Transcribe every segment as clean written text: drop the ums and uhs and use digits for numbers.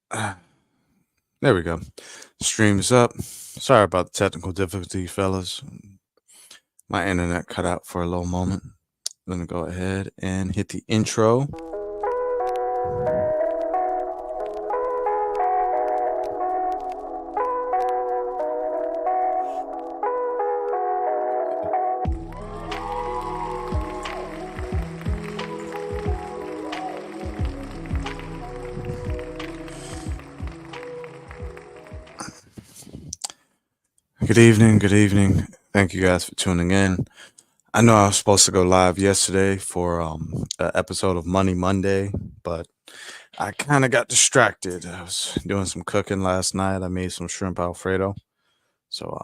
Ah, There we go. Stream's up. Sorry about the technical difficulty, fellas. My internet cut out for a little moment. Let me go ahead and hit the intro. Good evening. Good evening. Thank you guys for tuning in. I know I was supposed to go live yesterday for an episode of Money Monday, but I kind of got distracted. I was doing some cooking last night. I made some shrimp alfredo, so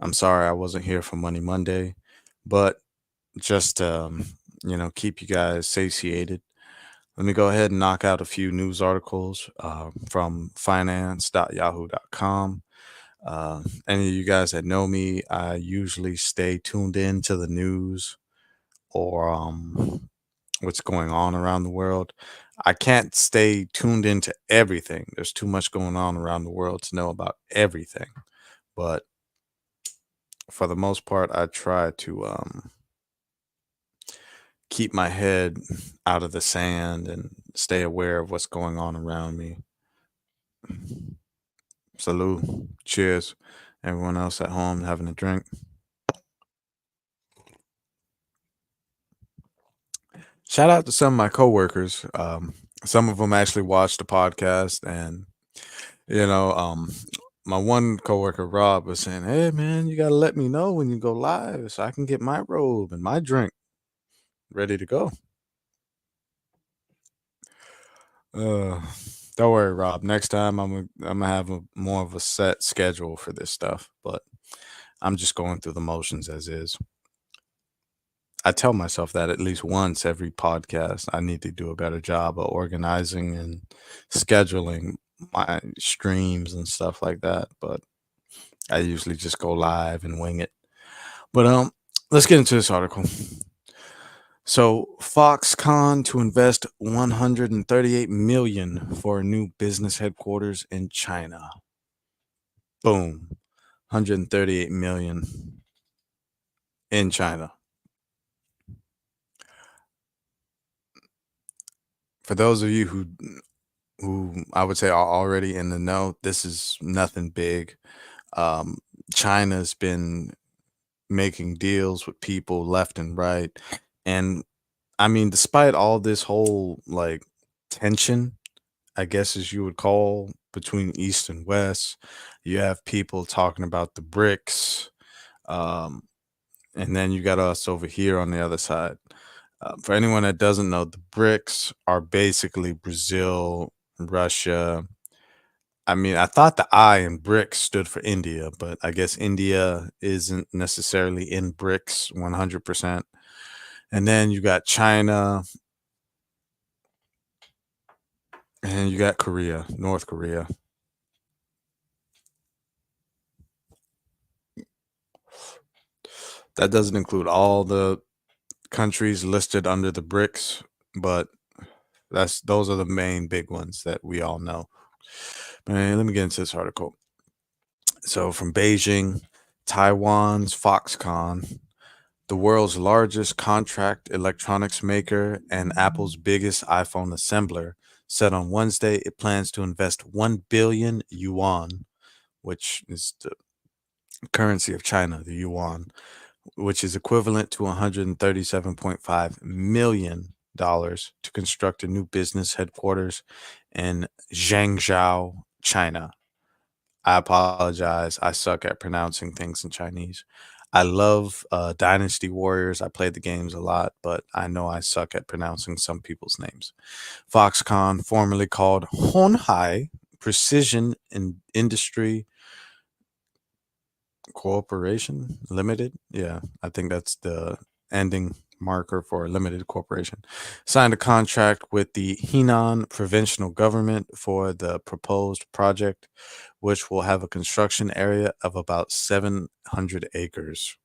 I'm sorry I wasn't here for Money Monday, but just keep you guys satiated. Let me go ahead and knock out a few news articles from finance.yahoo.com. Any of you guys that know me, I usually stay tuned in to the news or what's going on around the world. I can't stay tuned into everything. There's too much going on around the world to know about everything. But for the most part, I try to keep my head out of the sand and stay aware of what's going on around me. Salute. Cheers. Everyone else at home having a drink. Shout out to some of my coworkers. Some of them actually watched the podcast, and you know, um, my one coworker Rob was saying, "Hey, man, you gotta let me know when you go live so I can get my robe and my drink ready to go." Uh, don't worry, Rob. Next time I'm gonna have more of a set schedule for this stuff, but I'm just going through the motions as is. I tell myself that at least once every podcast. I need to do a better job of organizing and scheduling my streams and stuff like that. But I usually just go live and wing it. But let's get into this article. So Foxconn to invest 138 million for a new business headquarters in China. Boom. 138 million in China. For those of you who I would say are already in the know, this is nothing big. Um, China's been making deals with people left and right. And I mean, despite all this whole like tension, I guess as you would call between East and West, you have people talking about the BRICS. Um, and then you got us over here on the other side. For anyone that doesn't know, the BRICS are basically Brazil, Russia. I mean, I thought the I in BRICS stood for India, but I guess India isn't necessarily in BRICS 100%. And then you got China, and you got Korea, North Korea. That doesn't include all the countries listed under the BRICS, but those are the main big ones that we all know. Man, let me get into this article. So from Beijing, Taiwan's Foxconn, the world's largest contract electronics maker and Apple's biggest iPhone assembler, said on Wednesday it plans to invest 1 billion yuan, which is the currency of China, the yuan, which is equivalent to $137.5 million to construct a new business headquarters in Zhangzhou, China. I apologize. I suck at pronouncing things in Chinese. I love Dynasty Warriors. I played the games a lot, but I know I suck at pronouncing some people's names. Foxconn, formerly called Honhai Precision Industry Corporation Limited. Yeah, I think that's the ending marker for a limited corporation. Signed a contract with the Henan provincial government for the proposed project, which will have a construction area of about 700 acres.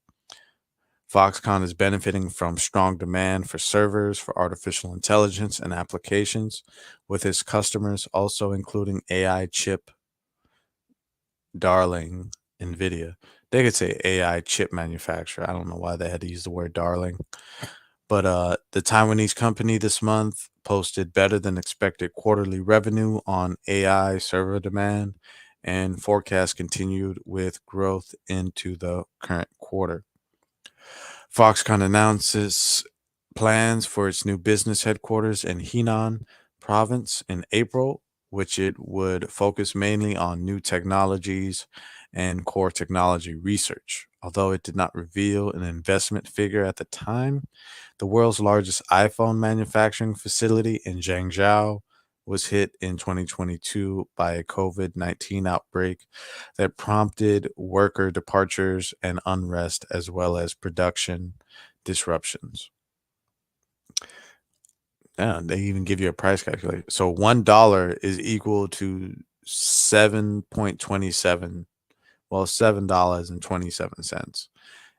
Foxconn is benefiting from strong demand for servers for artificial intelligence and applications, with its customers also including AI chip darling NVIDIA. They could say AI chip manufacturer. I don't know why they had to use the word darling. But the Taiwanese company this month posted better than expected quarterly revenue on AI server demand, and forecasts continued with growth into the current quarter. Foxconn announces plans for its new business headquarters in Henan province in April, which it would focus mainly on new technologies and core technology research. Although it did not reveal an investment figure at the time, the world's largest iPhone manufacturing facility in Zhangzhou was hit in 2022 by a COVID-19 outbreak that prompted worker departures and unrest, as well as production disruptions. Yeah, they even give you a price calculator. So $1 is equal to 7.27, well, $7.27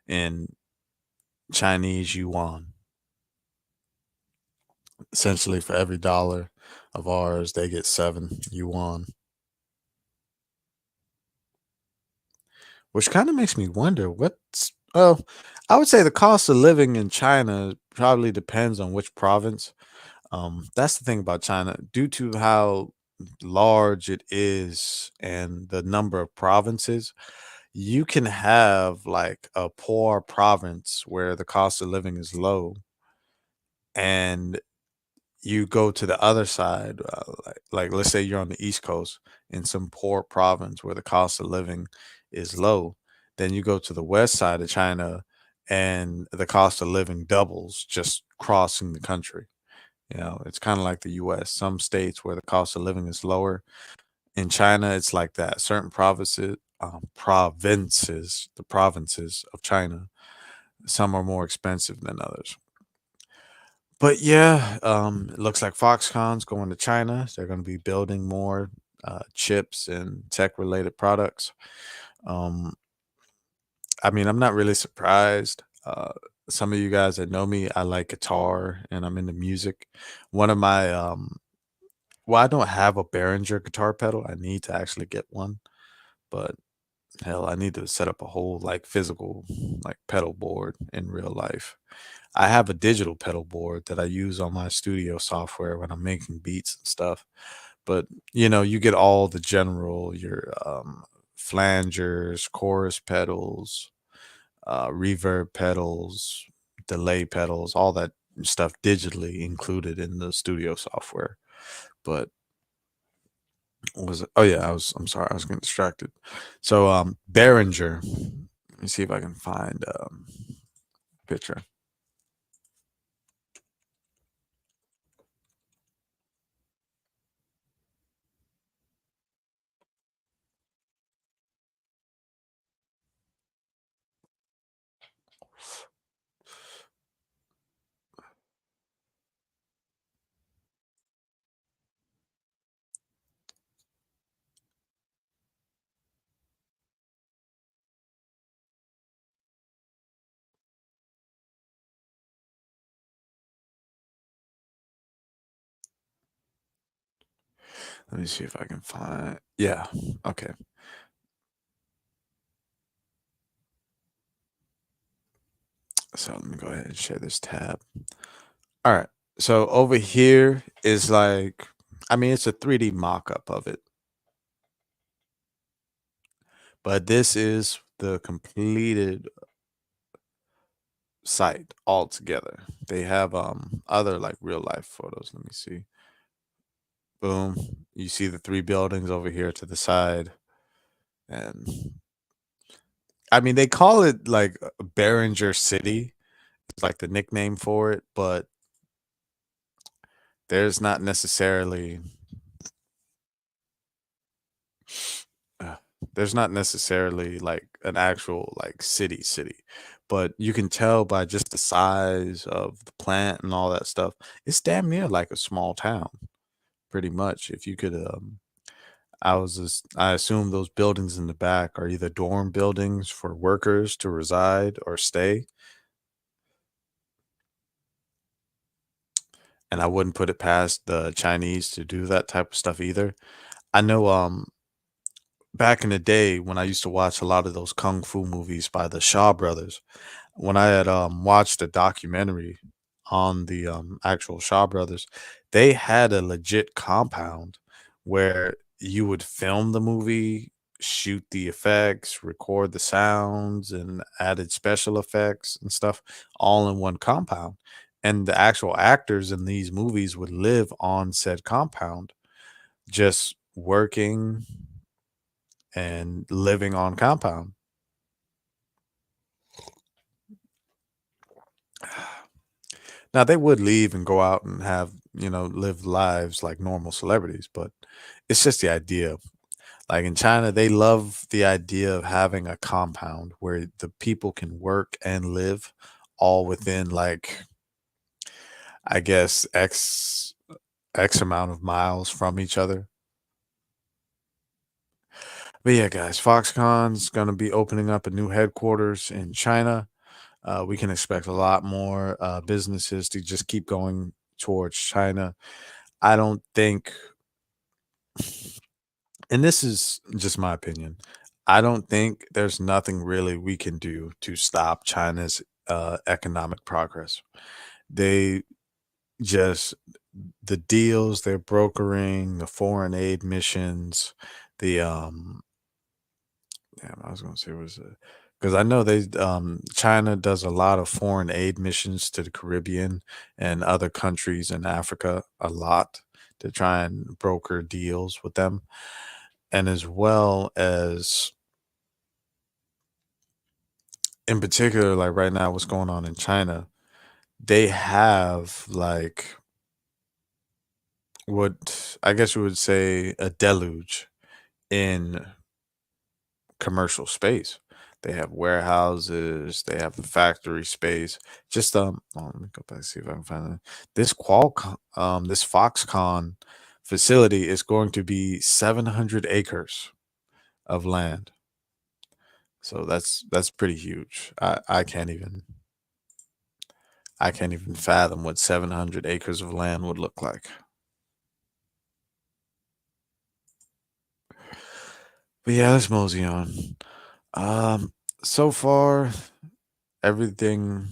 in Chinese yuan. Essentially, for every dollar of ours, they get 7 yuan, which kind of makes me wonder what's, well, I would say the cost of living in China probably depends on which province. That's the thing about China, due to how large it is and the number of provinces, you can have like a poor province where the cost of living is low, and you go to the other side, like let's say you're on the East Coast in some poor province where the cost of living is low, then you go to the west side of China and the cost of living doubles just crossing the country. You know, it's kind of like the US. Some states where the cost of living is lower. In China, it's like that. Certain the provinces of China, some are more expensive than others. But yeah, it looks like Foxconn's going to China. They're going to be building more chips and tech related products. Um, I mean, I'm not really surprised. Some of you guys that know me, I like guitar and I'm into music. One of my well, I don't have a Behringer guitar pedal. I need to actually get one, but hell, I need to set up a whole like physical like pedal board in real life. I have a digital pedal board that I use on my studio software when I'm making beats and stuff. But you know, you get all the general your flangers, chorus pedals, reverb pedals, delay pedals, all that stuff digitally included in the studio software. But what was it? Oh yeah, I'm sorry, I was getting distracted. So Behringer. Let me see if I can find picture. Let me see if I can find. Yeah. Okay. So let me go ahead and share this tab. All right. So over here is like, I mean, it's a 3D mock-up of it, but this is the completed site altogether. They have other like real life photos. Let me see. Boom. You see the three buildings over here to the side. And I mean, they call it like Behringer City. It's like the nickname for it, but there's not necessarily uh, there's not necessarily like an actual like city, but you can tell by just the size of the plant and all that stuff. It's damn near like a small town, pretty much. If you could, I assume those buildings in the back are either dorm buildings for workers to reside or stay. and I wouldn't put it past the Chinese to do that type of stuff either. I know back in the day when I used to watch a lot of those kung fu movies by the Shaw brothers, when I had watched a documentary on the actual Shaw brothers, they had a legit compound where you would film the movie, shoot the effects, record the sounds, and added special effects and stuff all in one compound. And the actual actors in these movies would live on said compound, just working and living on compound. Now they would leave and go out and have, live lives like normal celebrities, but it's just the idea. Like in China, they love the idea of having a compound where the people can work and live all within like I guess X amount of miles from each other. But yeah, guys, Foxconn's gonna be opening up a new headquarters in China. We can expect a lot more businesses to just keep going towards China. I don't think, and this is just my opinion, I don't think there's nothing really we can do to stop China's economic progress. They just, the deals they're brokering, the foreign aid missions, the damn, I was gonna say was because I know China does a lot of foreign aid missions to the Caribbean and other countries in Africa a lot to try and broker deals with them. And as well as in particular, like right now, what's going on in China, they have like what I guess you would say a deluge in commercial space. They have warehouses, they have the factory space. Just let me go back see if I can find it. This Foxconn facility is going to be 700 acres of land. So that's pretty huge. I can't even fathom what 700 acres of land would look like. But yeah, let's mosey on. Um, so far, everything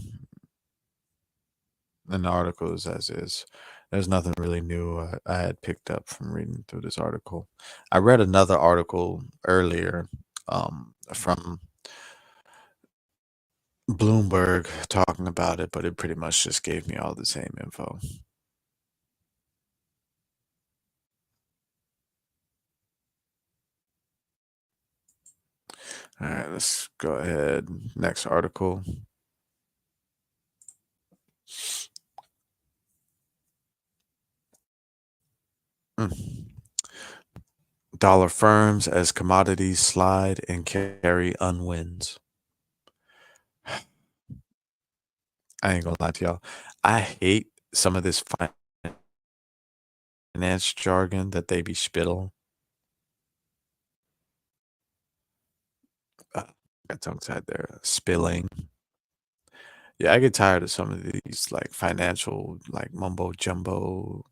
in the article is as is. There's nothing really new I had picked up from reading through this article. I read another article earlier from Bloomberg talking about it, but it pretty much just gave me all the same info. All right, let's go ahead. Next article. Mm. Dollar firms as commodities slide and carry unwinds. I ain't gonna lie to y'all. I hate some of this finance jargon that they be spittle. Got tongue tied there. Spilling. Yeah, I get tired of some of these like financial, like mumbo jumbo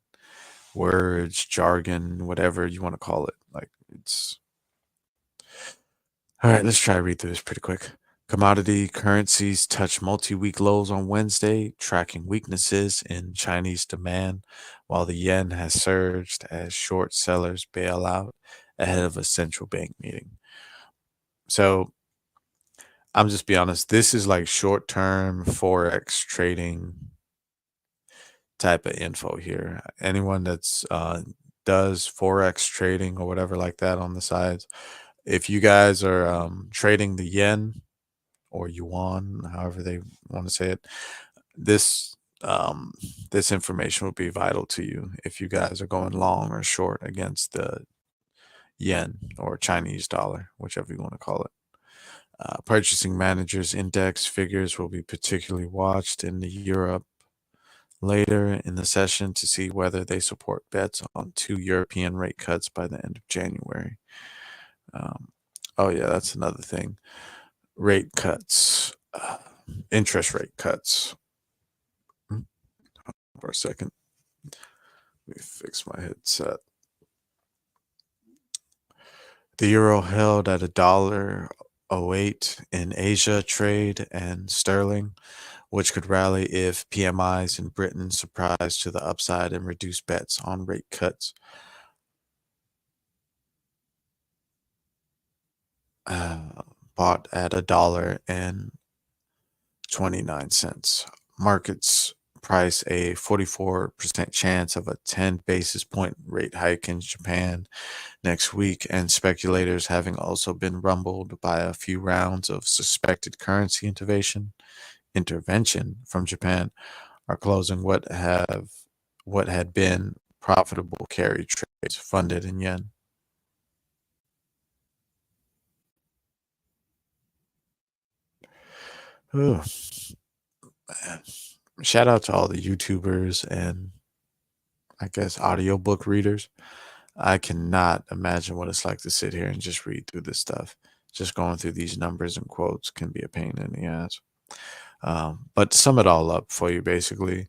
words, jargon, whatever you want to call it. Like it's all right. Let's try to read through this pretty quick. Commodity currencies touch multi-week lows on Wednesday, tracking weaknesses in Chinese demand, while the yen has surged as short sellers bail out ahead of a central bank meeting. So I'm just be honest, this is like short-term forex trading type of info here. Anyone that's does forex trading or whatever like that on the sides, if you guys are trading the yen or yuan, however they want to say it, this this information will be vital to you if you guys are going long or short against the yen or Chinese dollar, whichever you want to call it. Purchasing managers index figures will be particularly watched in Europe later in the session to see whether they support bets on two European rate cuts by the end of January. Um, oh, yeah, that's another thing. Rate cuts, interest rate cuts. For a second. Let me fix my headset. The euro held at $1.08 in Asia trade and sterling, which could rally if PMIs in Britain surprise to the upside and reduce bets on rate cuts. Uh, Bought at $1.29. Markets price a 44% chance of a 10 basis point rate hike in Japan next week, and speculators, having also been rumbled by a few rounds of suspected currency intervention from Japan, are closing what had been profitable carry trades funded in yen. Ooh, man. Shout out to all the YouTubers and I guess audiobook readers. I cannot imagine what it's like to sit here and just read through this stuff. Just going through these numbers and quotes can be a pain in the ass. But to sum it all up for you, basically,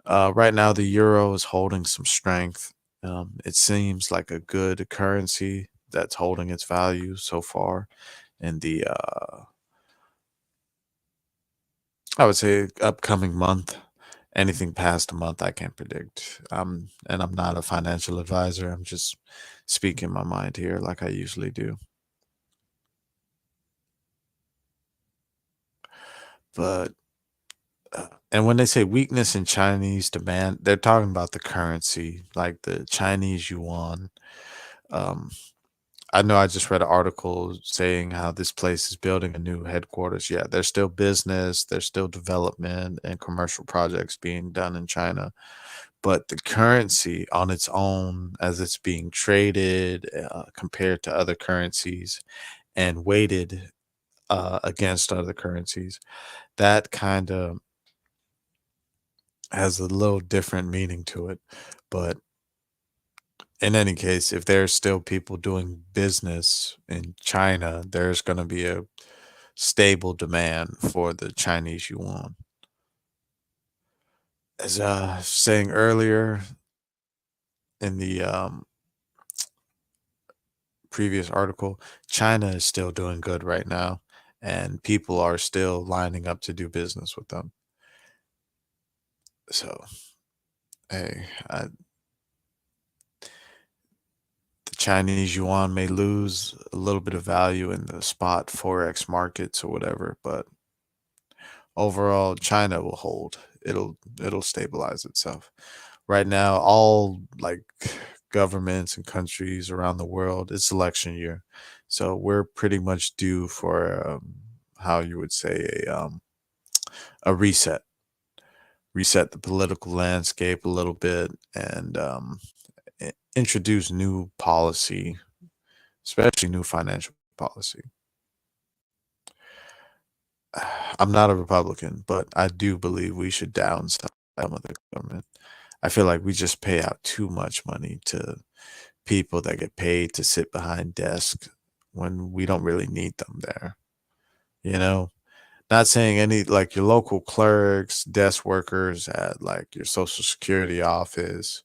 right now the euro is holding some strength. It seems like a good currency that's holding its value so far in the, I would say, upcoming month. Anything past a month, I can't predict. And I'm not a financial advisor. I'm just speaking my mind here like I usually do. But and when they say weakness in Chinese demand, they're talking about the currency, like the Chinese yuan. Um, I know I just read an article saying how this place is building a new headquarters. Yeah, there's still business, there's still development and commercial projects being done in China. But the currency on its own, as it's being traded compared to other currencies and weighted against other currencies, that kind of has a little different meaning to it. But in any case, if there's still people doing business in China, there's going to be a stable demand for the Chinese yuan. As saying earlier in the previous article, China is still doing good right now, and people are still lining up to do business with them. So, hey, the Chinese yuan may lose a little bit of value in the spot forex markets or whatever, but overall, China will hold. It'll stabilize itself. Right now, all like governments and countries around the world, it's election year, so we're pretty much due for how you would say a reset the political landscape a little bit, and introduce new policy, especially new financial policy. I'm not a Republican, but I do believe we should downsize some of the government. I feel like we just pay out too much money to people that get paid to sit behind desks when we don't really need them there. You know, not saying any like your local clerks, desk workers at like your social security office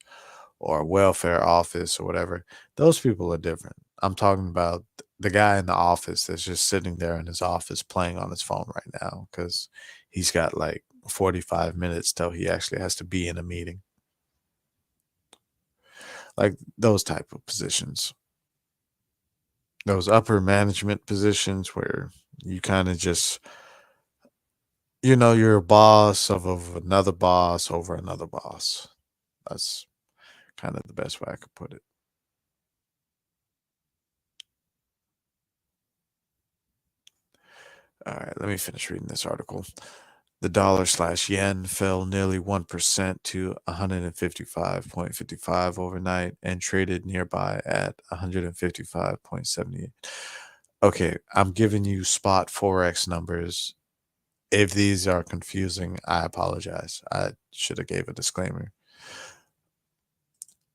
or welfare office or whatever. Those people are different. I'm talking about the guy in the office that's just sitting there in his office playing on his phone right now because he's got like 45 minutes till he actually has to be in a meeting. Like those type of positions, those upper management positions where you kind of just, you're a boss of another boss over another boss. That's kind of the best way I could put it. All right, let me finish reading this article. The dollar slash yen fell nearly 1% to 155.55 overnight and traded nearby at 155.78. Okay, I'm giving you spot forex numbers. If these are confusing, I apologize. I should have gave a disclaimer.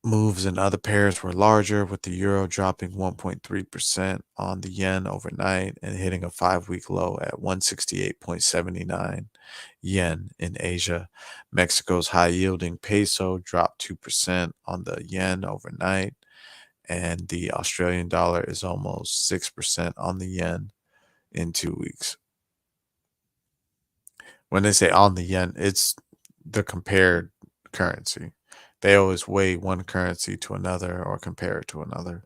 Moves in other pairs were larger, with the euro dropping 1.3% on the yen overnight and hitting a 5-week low at 168.79 yen in Asia. Mexico's high yielding peso dropped 2% on the yen overnight, and the Australian dollar is almost 6% on the yen in 2 weeks. When they say on the yen, it's the compared currency. They always weigh one currency to another or compare it to another.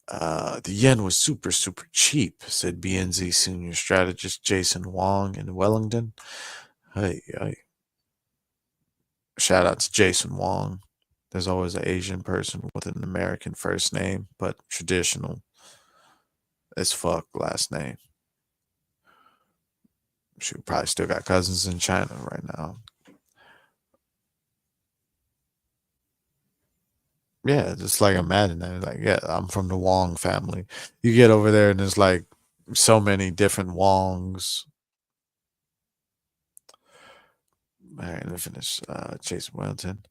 The yen was super, super cheap, said BNZ senior strategist Jason Wong in Wellington. Hey, shout out to Jason Wong. There's always an Asian person with an American first name, but traditional as fuck last name. She probably still got cousins in China right now. Yeah, just like imagine that. Like, yeah, I'm from the Wong family. You get over there and there's like so many different Wongs. All right, let me finish. Jason Wellington.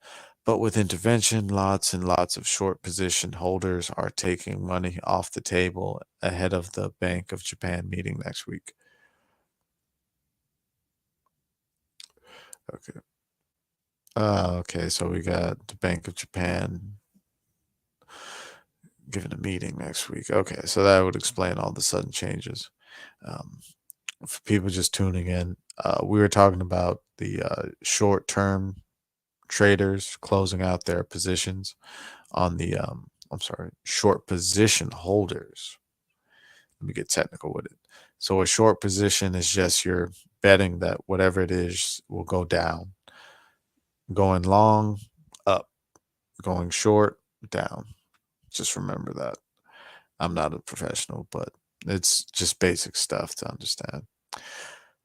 But with intervention, lots and lots of short position holders are taking money off the table ahead of the Bank of Japan meeting next week. Okay. Okay, so we got the Bank of Japan giving a meeting next week. Okay, so that would explain all the sudden changes. Um, for people just tuning in, we were talking about the short term traders closing out their positions on the, I'm sorry, short position holders. Let me get technical with it. So a short position is just you're betting that whatever it is will go down, going long, up, going short, down. Just remember that. I'm not a professional, but it's just basic stuff to understand.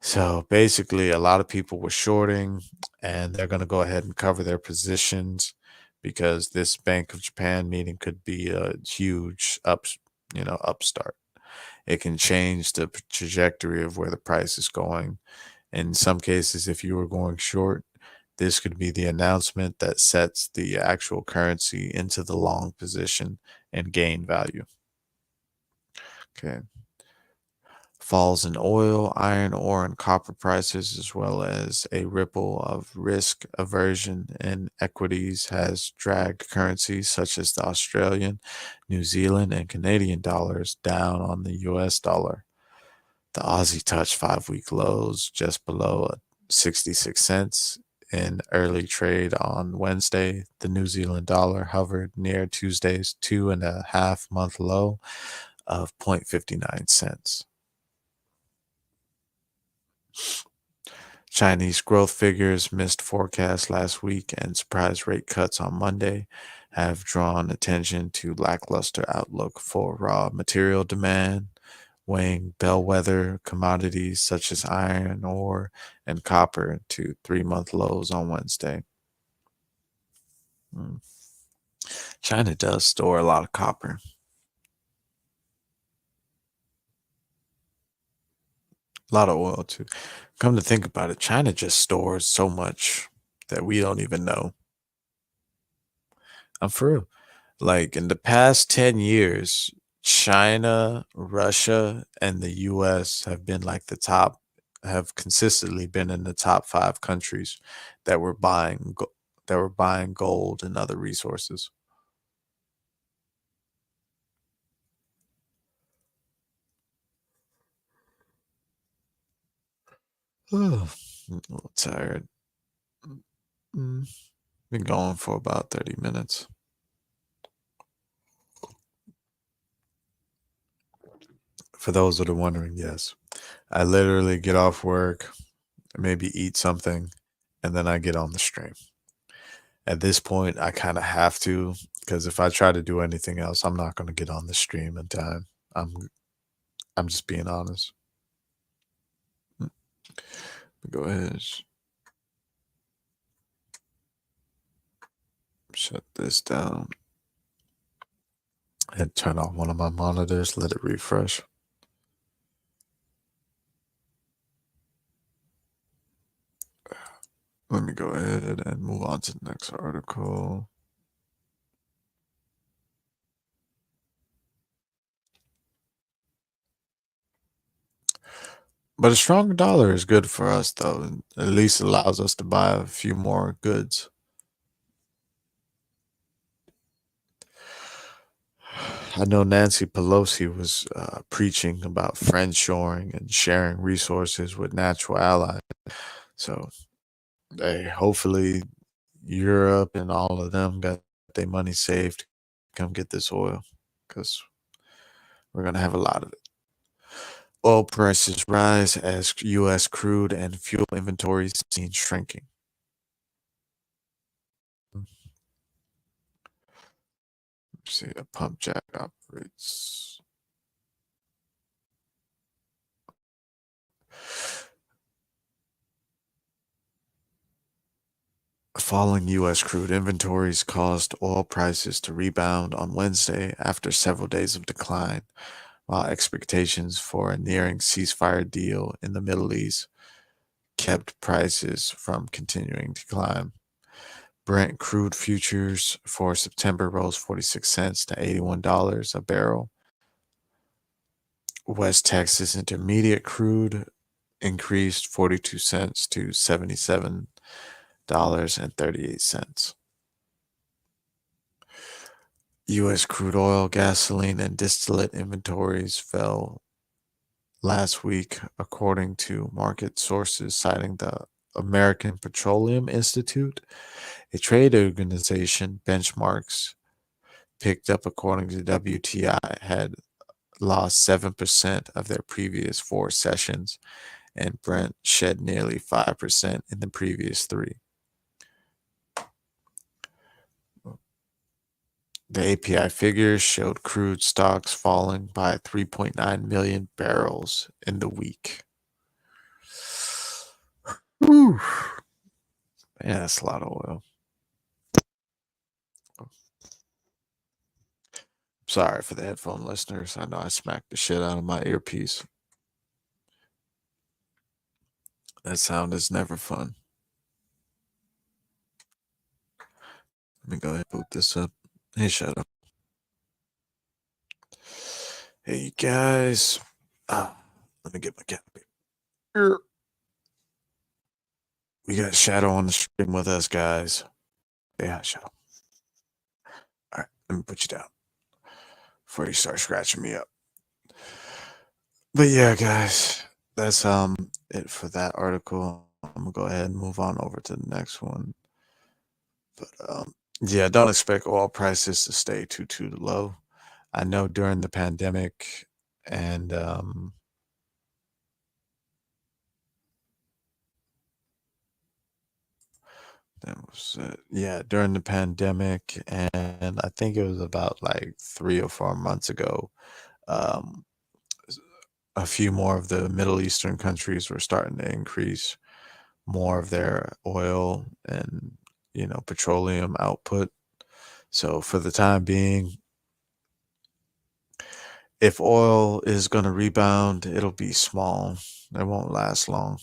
So basically, a lot of people were shorting, and they're going to go ahead and cover their positions because this Bank of Japan meeting could be a huge upstart. It can change the trajectory of where the price is going. In some cases, if you were going short, this could be the announcement that sets the actual currency into the long position and gain value. Okay. Falls in oil, iron ore, and copper prices, as well as a ripple of risk aversion in equities, has dragged currencies such as the Australian, New Zealand, and Canadian dollars down on the US dollar. The Aussie touched 5-week lows just below 66 cents in early trade on Wednesday. The New Zealand dollar hovered near Tuesday's 2.5-month low of 0.59 cents. Chinese growth figures missed forecasts last week, and surprise rate cuts on Monday have drawn attention to lackluster outlook for raw material demand, weighing bellwether commodities such as iron ore and copper to 3-month lows on Wednesday. China does store a lot of copper. A lot of oil too. Come to think about it, China just stores so much that we don't even know. I'm for real. Like in the past 10 years, China, Russia, and the US have been like have consistently been in the top 5 countries that were buying gold and other resources. Oh, I'm a little tired. Mm, Been going for about 30 minutes. For those that are wondering, yes. I literally get off work, maybe eat something, and then I get on the stream. At this point, I kind of have to because if I try to do anything else, I'm not going to get on the stream in time. I'm I'm just being honest. Mm, Go ahead, shut this down and turn off one of my monitors. Let it refresh. Let me go ahead and move on to the next article. But a strong dollar is good for us, though. And at least allows us to buy a few more goods. I know Nancy Pelosi was preaching about friendshoring and sharing resources with natural allies. So, hey, hopefully Europe and all of them got their money saved to come get this oil because we're going to have a lot of it. Oil prices rise as U.S. crude and fuel inventories seen shrinking. Let's see, a pump jack operates. Falling U.S. crude inventories caused oil prices to rebound on Wednesday after several days of decline, while expectations for a nearing ceasefire deal in the Middle East kept prices from continuing to climb. Brent crude futures for September rose 46 cents to $81 a barrel. West Texas Intermediate crude increased 42 cents to $77.38. U.S. crude oil, gasoline, and distillate inventories fell last week, according to market sources citing the American Petroleum Institute, a trade organization. Benchmarks picked up according to WTI had lost 7% of their previous four sessions, and Brent shed nearly 5% in the previous three. The API figures showed crude stocks falling by 3.9 million barrels in the week. Whew. Man, that's a lot of oil. Sorry for the headphone listeners. I know I smacked the shit out of my earpiece. That sound is never fun. Let me go ahead and boot this up. Hey, shut up. Hey, you guys. Let me get my cat. We got Shadow on the stream with us, guys. Yeah, Shadow. All right, let me put you down before you start scratching me up. But yeah, guys, that's it for that article. I'm gonna go ahead and move on over to the next one. But yeah, don't expect oil prices to stay too low. I know during the pandemic and that was yeah, during the pandemic, and I think it was about like 3 or 4 months ago. Um, a few more of the Middle Eastern countries were starting to increase more of their oil and petroleum output. So for the time being, if oil is going to rebound, it'll be small. It won't last long.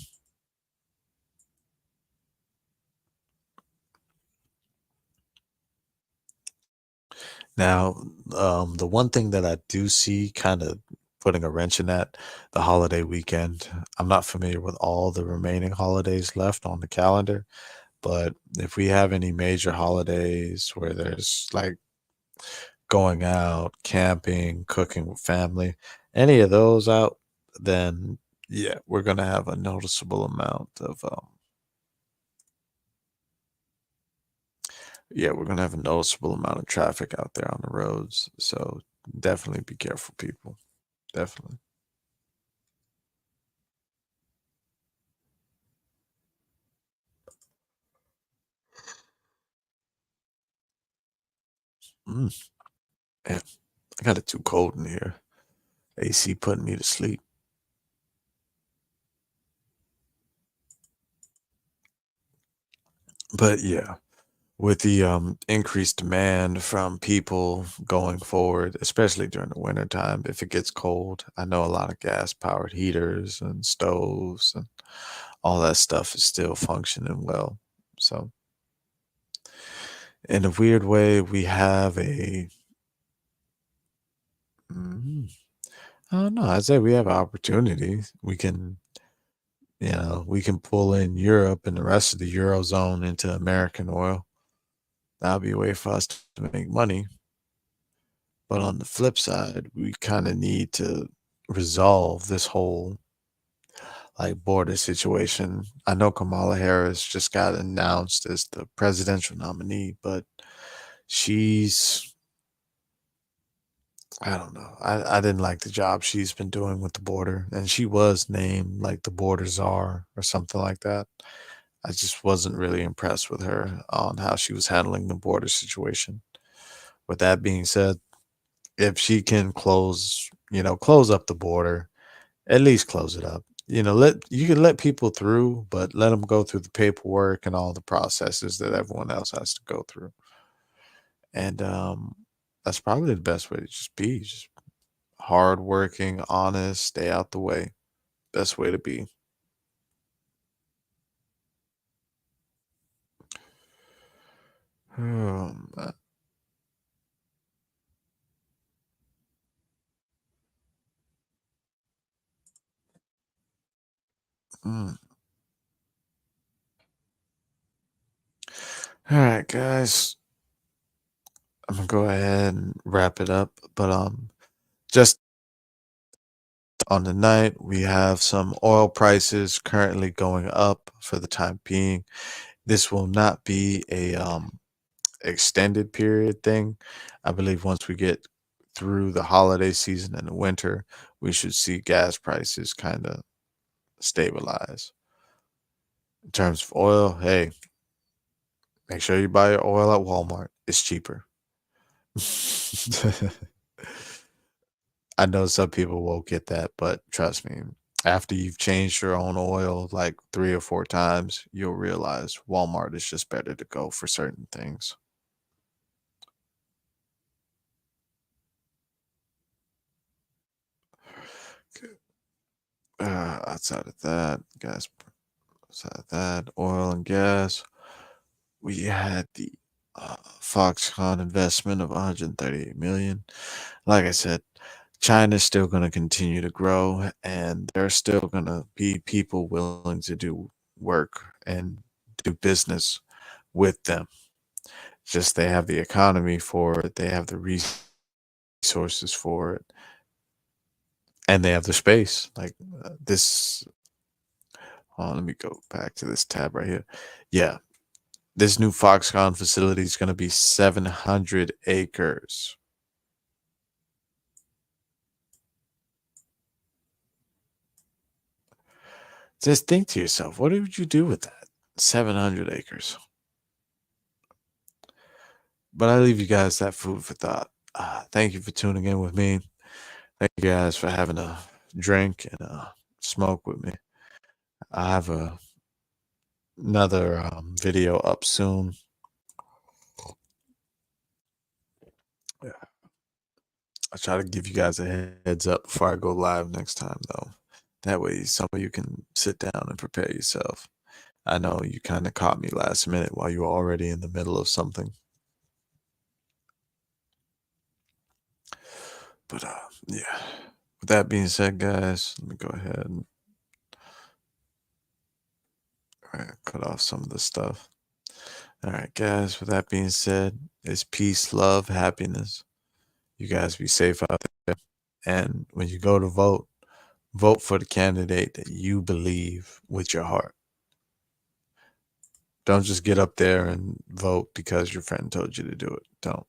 Now, the one thing that I do see kind of putting a wrench in that, the holiday weekend. I'm not familiar with all the remaining holidays left on the calendar, but if we have any major holidays where there's like going out, camping, cooking with family, any of those out, then yeah, we're gonna have a noticeable amount of yeah, we're gonna have a noticeable amount of traffic out there on the roads. So definitely be careful, people. Definitely. Mm, yeah, I got it too cold in here. AC putting me to sleep. But yeah, with the increased demand from people going forward, especially during the winter time, if it gets cold, I know a lot of gas powered heaters and stoves and all that stuff is still functioning well. So, in a weird way, we have a. mm, I don't know. I'd say we have opportunities. We can pull in Europe and the rest of the Eurozone into American oil. That'll be a way for us to make money. But on the flip side, we kind of need to resolve this whole like border situation. I know Kamala Harris just got announced as the presidential nominee, but she's I don't know. I didn't like the job she's been doing with the border, and she was named like the border czar or something like that. I just wasn't really impressed with her on how she was handling the border situation. With that being said, if she can close up the border, at least close it up. Let you can let people through, but let them go through the paperwork and all the processes that everyone else has to go through. And that's probably the best way to just hardworking, honest, stay out the way. Best way to be. Uh, mm. All right, guys. I'm gonna go ahead and wrap it up. But just on the night, we have some oil prices currently going up for the time being. This will not be a extended period thing. I believe once we get through the holiday season and the winter, we should see gas prices kind of stabilize. In terms of oil, hey, make sure you buy your oil at Walmart. It's cheaper. I know some people won't get that, but trust me, after you've changed your own oil like 3 or 4 times, you'll realize Walmart is just better to go for certain things. Outside of that, outside of that, oil and gas, we had the Foxconn investment of 138 million. Like I said, China's still going to continue to grow, and there's still going to be people willing to do work and do business with them. Just they have the economy for it, they have the resources for it, and they have the space. Like this. Let me go back to this tab right here. Yeah, this new Foxconn facility is going to be 700 acres. Just think to yourself, what would you do with that? 700 acres. But I leave you guys that food for thought. Thank you for tuning in with me. Thank you guys for having a drink and a smoke with me. I have another video up soon. Yeah. I'll try to give you guys a heads up before I go live next time, though. That way, some of you can sit down and prepare yourself. I know you kind of caught me last minute while you were already in the middle of something. But yeah. With that being said, guys, let me go ahead and cut off some of the stuff. All right, guys. With that being said, it's peace, love, happiness. You guys be safe out there. And when you go to vote, vote for the candidate that you believe with your heart. Don't just get up there and vote because your friend told you to do it. Don't.